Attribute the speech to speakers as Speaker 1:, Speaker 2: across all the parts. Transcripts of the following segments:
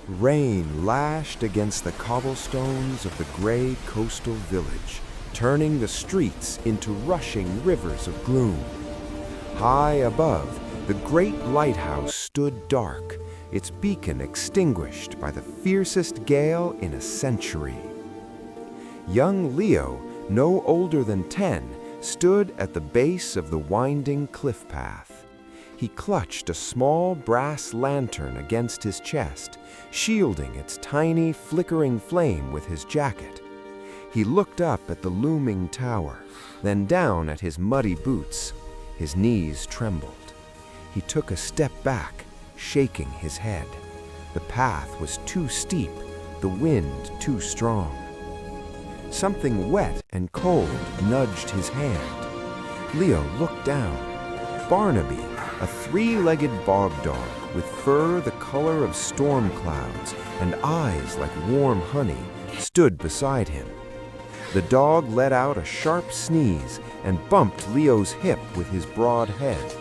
Speaker 1: Rain lashed against the cobblestones of the gray coastal village, turning the streets into rushing rivers of gloom. High above, the great lighthouse stood dark, its beacon extinguished by the fiercest gale in a century. Young Leo, no older than 10, stood at the base of the winding cliff path. He clutched a small brass lantern against his chest, shielding its tiny, flickering flame with his jacket. He looked up at the looming tower, then down at his muddy boots. His knees trembled. He took a step back, shaking his head. The path was too steep, the wind too strong. Something wet and cold nudged his hand. Leo looked down. Barnaby, a three-legged bog dog with fur the color of storm clouds and eyes like warm honey, stood beside him. The dog let out a sharp sneeze and bumped Leo's hip with his broad head.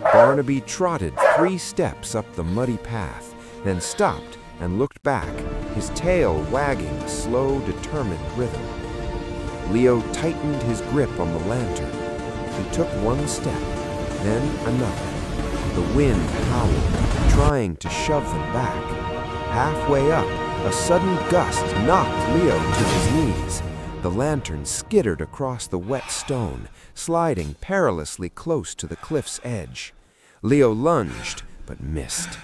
Speaker 1: Barnaby trotted 3 steps up the muddy path, then stopped and looked back, his tail wagging a slow, determined rhythm. Leo tightened his grip on the lantern. He took 1 step, then another. The wind howled, trying to shove them back. Halfway up, a sudden gust knocked Leo to his knees. The lantern skittered across the wet stone, sliding perilously close to the cliff's edge. Leo lunged, but missed.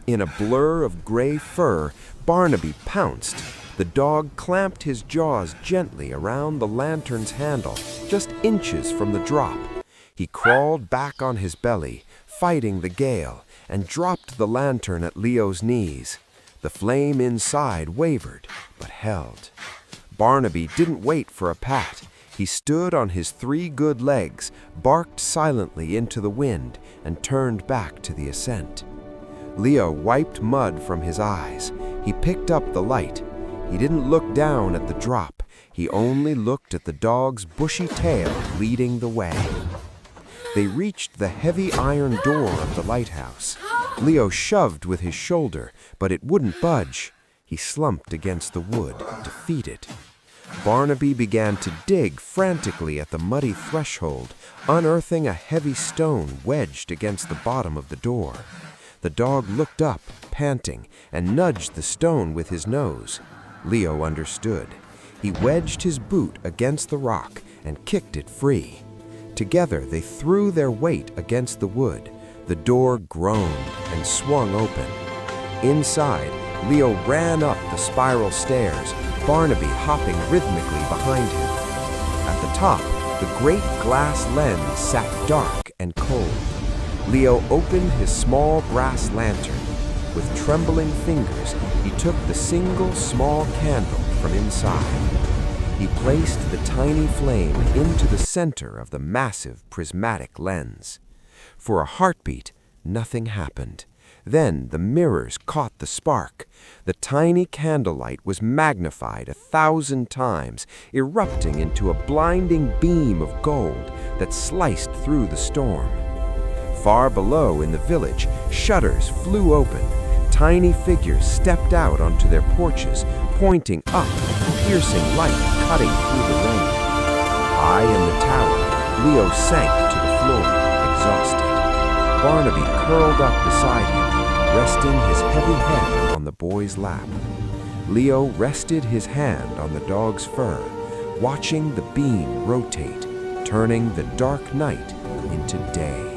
Speaker 1: In a blur of gray fur, Barnaby pounced. The dog clamped his jaws gently around the lantern's handle, just inches from the drop. He crawled back on his belly, fighting the gale, and dropped the lantern at Leo's knees. The flame inside wavered, but held. Barnaby didn't wait for a pat. He stood on his 3 good legs, barked silently into the wind, and turned back to the ascent. Leo wiped mud from his eyes. He picked up the light. He didn't look down at the drop. He only looked at the dog's bushy tail leading the way. They reached the heavy iron door of the lighthouse. Leo shoved with his shoulder, but it wouldn't budge. He slumped against the wood, defeated. Barnaby began to dig frantically at the muddy threshold, unearthing a heavy stone wedged against the bottom of the door. The dog looked up, panting, and nudged the stone with his nose. Leo understood. He wedged his boot against the rock and kicked it free. Together they threw their weight against the wood. The door groaned and swung open. Inside, Leo ran up the spiral stairs, Barnaby hopping rhythmically behind him. At the top, the great glass lens sat dark and cold. Leo opened his small brass lantern. With trembling fingers, he took the single small candle from inside. He placed the tiny flame into the center of the massive prismatic lens. For a heartbeat, nothing happened. Then the mirrors caught the spark. The tiny candlelight was magnified 1,000 times, erupting into a blinding beam of gold that sliced through the storm. Far below in the village, shutters flew open. Tiny figures stepped out onto their porches, pointing up, piercing light cutting through the rain. High in the tower, Leo sank to the floor, exhausted. Barnaby curled up beside him, resting his heavy head on the boy's lap. Leo rested his hand on the dog's fur, watching the beam rotate, turning the dark night into day.